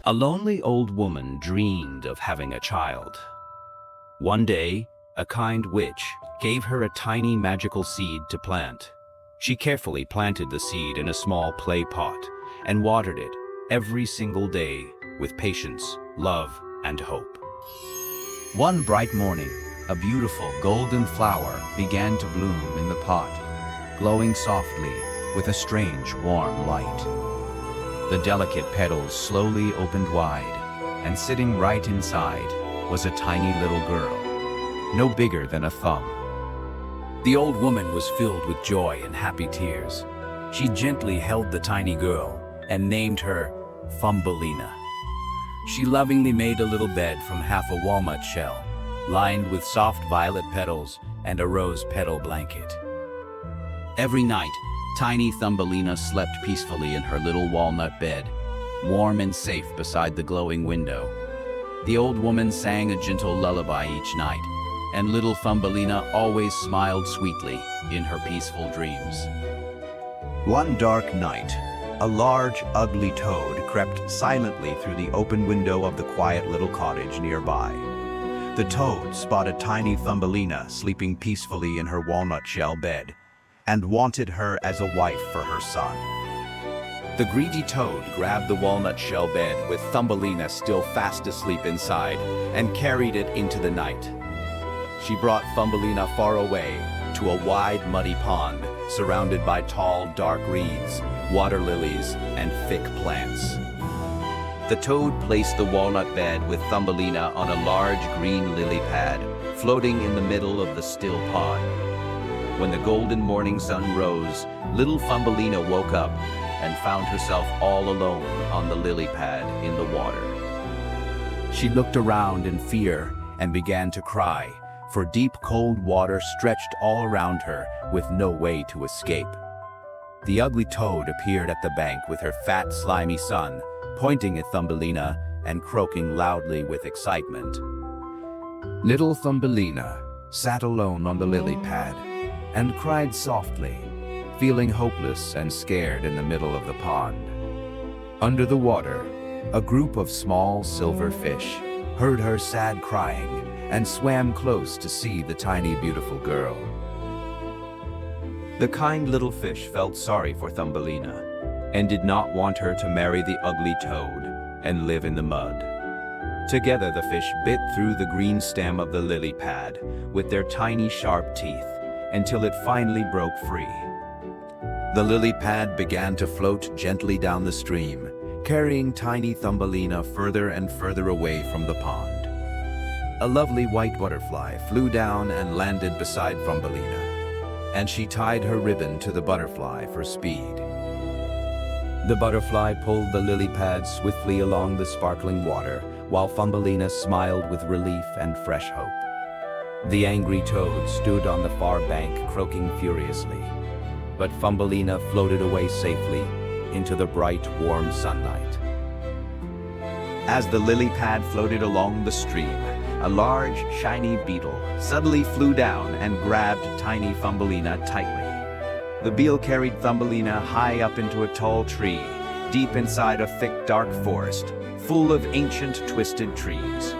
A lonely old woman dreamed of having a child. One day, a kind witch gave her a tiny magical seed to plant. She carefully planted the seed in a small clay pot and watered it every single day with patience, love, and hope. One bright morning, a beautiful golden flower began to bloom in the pot, glowing softly with a strange warm light. The delicate petals slowly opened wide, and sitting right inside was a tiny little girl, no bigger than a thumb. The old woman was filled with joy and happy tears. She gently held the tiny girl and named her Thumbelina. She lovingly made a little bed from half a walnut shell, lined with soft violet petals and a rose petal blanket. Every night, tiny Thumbelina slept peacefully in her little walnut bed, warm and safe beside the glowing window. The old woman sang a gentle lullaby each night, and little Thumbelina always smiled sweetly in her peaceful dreams. One dark night, a large, ugly toad crept silently through the open window of the quiet little cottage nearby. The toad spotted tiny Thumbelina sleeping peacefully in her walnut shell bed, and wanted her as a wife for her son. The greedy toad grabbed the walnut shell bed with Thumbelina still fast asleep inside and carried it into the night. She brought Thumbelina far away to a wide, muddy pond surrounded by tall, dark reeds, water lilies, and thick plants. The toad placed the walnut bed with Thumbelina on a large green lily pad, floating in the middle of the still pond. When the golden morning sun rose, little Thumbelina woke up and found herself all alone on the lily pad in the water. She looked around in fear and began to cry, for deep cold water stretched all around her with no way to escape. The ugly toad appeared at the bank with her fat, slimy son, pointing at Thumbelina and croaking loudly with excitement. Little Thumbelina sat alone on the lily pad and cried softly, feeling hopeless and scared in the middle of the pond. Under the water, a group of small silver fish heard her sad crying and swam close to see the tiny beautiful girl. The kind little fish felt sorry for Thumbelina and did not want her to marry the ugly toad and live in the mud. Together the fish bit through the green stem of the lily pad with their tiny sharp teeth until it finally broke free. The lily pad began to float gently down the stream, carrying tiny Thumbelina further and further away from the pond. A lovely white butterfly flew down and landed beside Thumbelina, and she tied her ribbon to the butterfly for speed. The butterfly pulled the lily pad swiftly along the sparkling water, while Thumbelina smiled with relief and fresh hope. The angry toad stood on the far bank, croaking furiously, but Thumbelina floated away safely into the bright, warm sunlight. As the lily pad floated along the stream, a large, shiny beetle suddenly flew down and grabbed tiny Thumbelina tightly. The beetle carried Thumbelina high up into a tall tree, deep inside a thick, dark forest, full of ancient, twisted trees.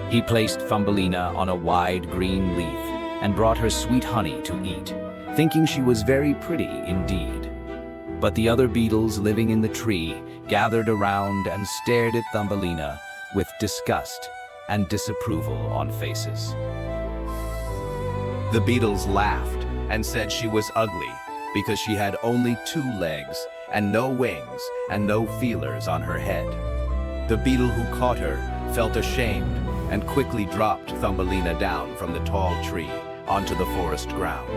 He placed Thumbelina on a wide green leaf and brought her sweet honey to eat, thinking she was very pretty indeed. But the other beetles living in the tree gathered around and stared at Thumbelina with disgust and disapproval on faces. The beetles laughed and said she was ugly because she had only 2 legs and no wings and no feelers on her head. The beetle who caught her felt ashamed and quickly dropped Thumbelina down from the tall tree onto the forest ground.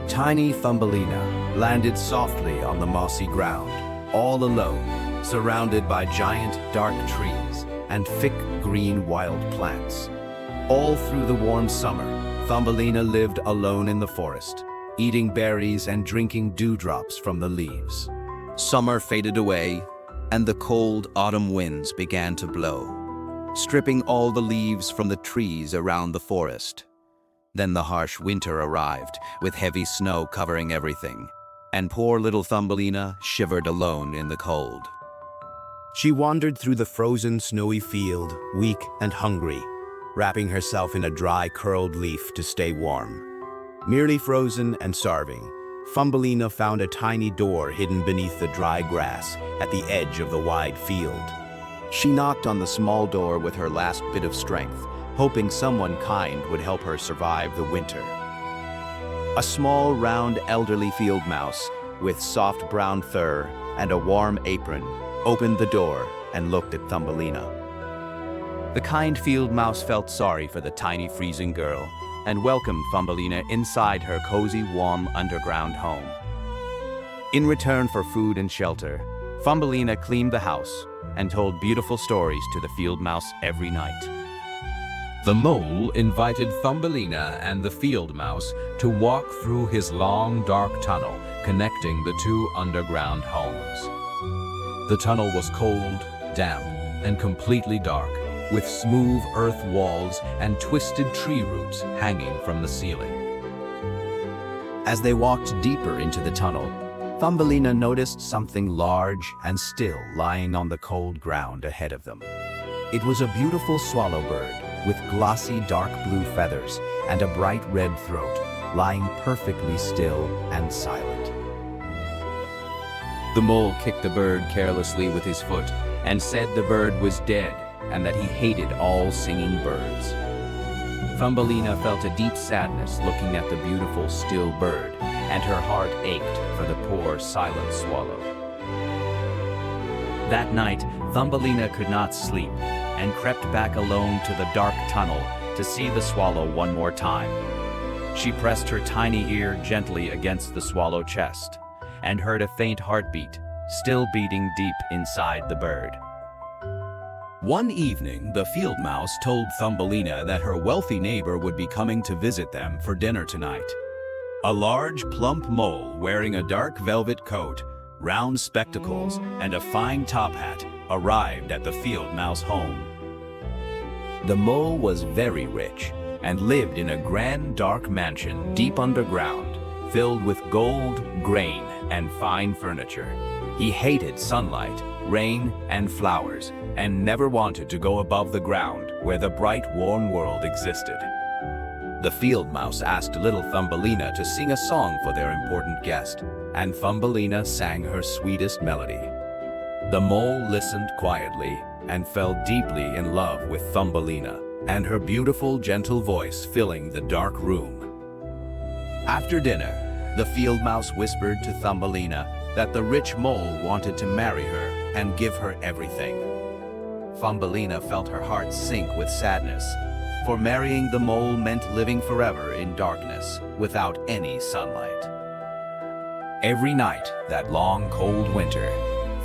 Tiny Thumbelina landed softly on the mossy ground, all alone, surrounded by giant dark trees and thick green wild plants. All through the warm summer, Thumbelina lived alone in the forest, eating berries and drinking dewdrops from the leaves. Summer faded away, and the cold autumn winds began to blow, stripping all the leaves from the trees around the forest. Then the harsh winter arrived, with heavy snow covering everything, and poor little Thumbelina shivered alone in the cold. She wandered through the frozen, snowy field, weak and hungry, wrapping herself in a dry, curled leaf to stay warm. Merely frozen and starving, Thumbelina found a tiny door hidden beneath the dry grass at the edge of the wide field. She knocked on the small door with her last bit of strength, hoping someone kind would help her survive the winter. A small, round, elderly field mouse with soft brown fur and a warm apron opened the door and looked at Thumbelina. The kind field mouse felt sorry for the tiny freezing girl and welcomed Thumbelina inside her cozy, warm underground home. In return for food and shelter, Thumbelina cleaned the house and told beautiful stories to the field mouse every night. The mole invited Thumbelina and the field mouse to walk through his long, dark tunnel connecting the two underground homes. The tunnel was cold, damp, and completely dark, with smooth earth walls and twisted tree roots hanging from the ceiling. As they walked deeper into the tunnel, Thumbelina noticed something large and still lying on the cold ground ahead of them. It was a beautiful swallow bird with glossy dark blue feathers and a bright red throat, lying perfectly still and silent. The mole kicked the bird carelessly with his foot and said the bird was dead and that he hated all singing birds. Thumbelina felt a deep sadness looking at the beautiful, still bird, and her heart ached for the poor, silent swallow. That night, Thumbelina could not sleep and crept back alone to the dark tunnel to see the swallow one more time. She pressed her tiny ear gently against the swallow chest and heard a faint heartbeat, still beating deep inside the bird. One evening, the field mouse told Thumbelina that her wealthy neighbor would be coming to visit them for dinner tonight. A large, plump mole wearing a dark velvet coat, round spectacles, and a fine top hat arrived at the field mouse home. The mole was very rich and lived in a grand, dark mansion deep underground, filled with gold, grain, and fine furniture. He hated sunlight, rain, and flowers, and never wanted to go above the ground where the bright, warm world existed. The field mouse asked little Thumbelina to sing a song for their important guest, and Thumbelina sang her sweetest melody. The mole listened quietly and fell deeply in love with Thumbelina and her beautiful, gentle voice filling the dark room. After dinner, the field mouse whispered to Thumbelina that the rich mole wanted to marry her and give her everything. Thumbelina felt her heart sink with sadness, for marrying the mole meant living forever in darkness without any sunlight. Every night that long, cold winter,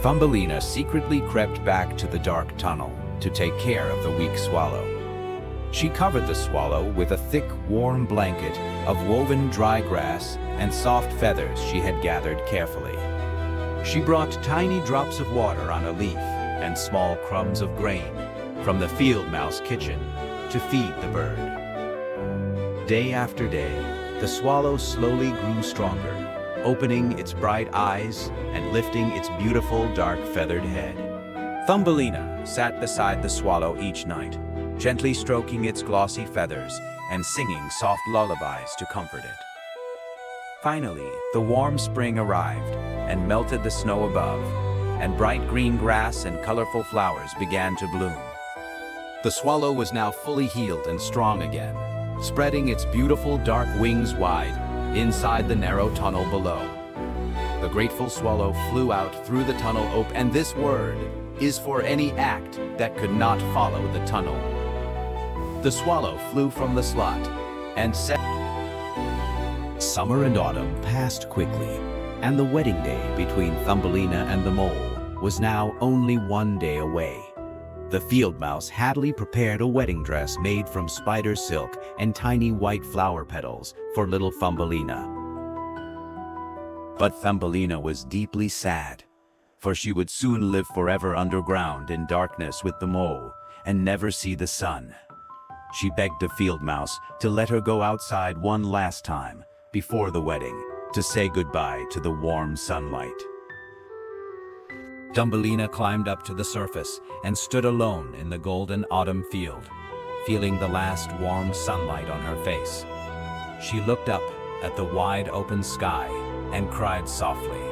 Thumbelina secretly crept back to the dark tunnel to take care of the weak swallow. She covered the swallow with a thick, warm blanket of woven dry grass and soft feathers she had gathered carefully. She brought tiny drops of water on a leaf and small crumbs of grain from the field mouse kitchen to feed the bird. Day after day, the swallow slowly grew stronger, opening its bright eyes and lifting its beautiful dark feathered head. Thumbelina sat beside the swallow each night, gently stroking its glossy feathers and singing soft lullabies to comfort it. Finally, the warm spring arrived and melted the snow above, and bright green grass and colorful flowers began to bloom. The swallow was now fully healed and strong again, spreading its beautiful dark wings wide inside the narrow tunnel below. The grateful swallow flew out through the tunnel opening, and this word is for any act that could not follow the tunnel. The swallow flew from the slot and set. Summer and autumn passed quickly, and the wedding day between Thumbelina and the mole was now only one day away. The field mouse happily prepared a wedding dress made from spider silk and tiny white flower petals for little Thumbelina. But Thumbelina was deeply sad, for she would soon live forever underground in darkness with the mole and never see the sun. She begged the field mouse to let her go outside one last time before the wedding to say goodbye to the warm sunlight. Thumbelina climbed up to the surface and stood alone in the golden autumn field, feeling the last warm sunlight on her face. She looked up at the wide open sky and cried softly,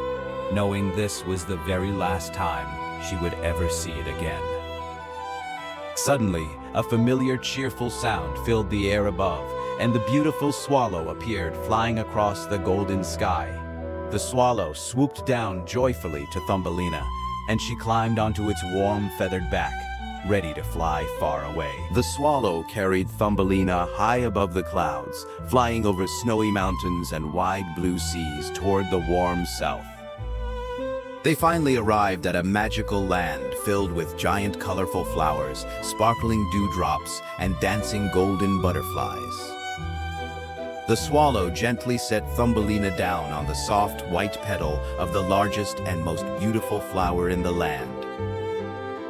knowing this was the very last time she would ever see it again. Suddenly, a familiar cheerful sound filled the air above, and the beautiful swallow appeared flying across the golden sky. The swallow swooped down joyfully to Thumbelina, and she climbed onto its warm feathered back, ready to fly far away. The swallow carried Thumbelina high above the clouds, flying over snowy mountains and wide blue seas toward the warm south. They finally arrived at a magical land filled with giant colorful flowers, sparkling dewdrops, and dancing golden butterflies. The swallow gently set Thumbelina down on the soft white petal of the largest and most beautiful flower in the land.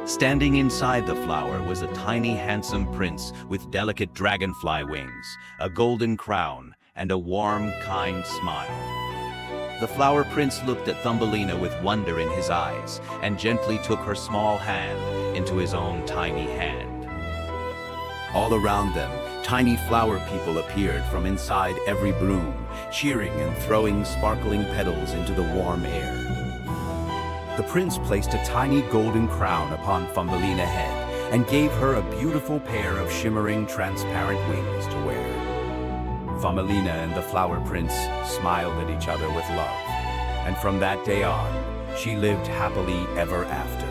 Standing inside the flower was a tiny handsome prince with delicate dragonfly wings, a golden crown, and a warm, kind smile. The flower prince looked at Thumbelina with wonder in his eyes and gently took her small hand into his own tiny hand. All around them, tiny flower people appeared from inside every bloom, cheering and throwing sparkling petals into the warm air. The prince placed a tiny golden crown upon Thumbelina's head and gave her a beautiful pair of shimmering, transparent wings to wear. Thumbelina and the flower prince smiled at each other with love, and from that day on, she lived happily ever after.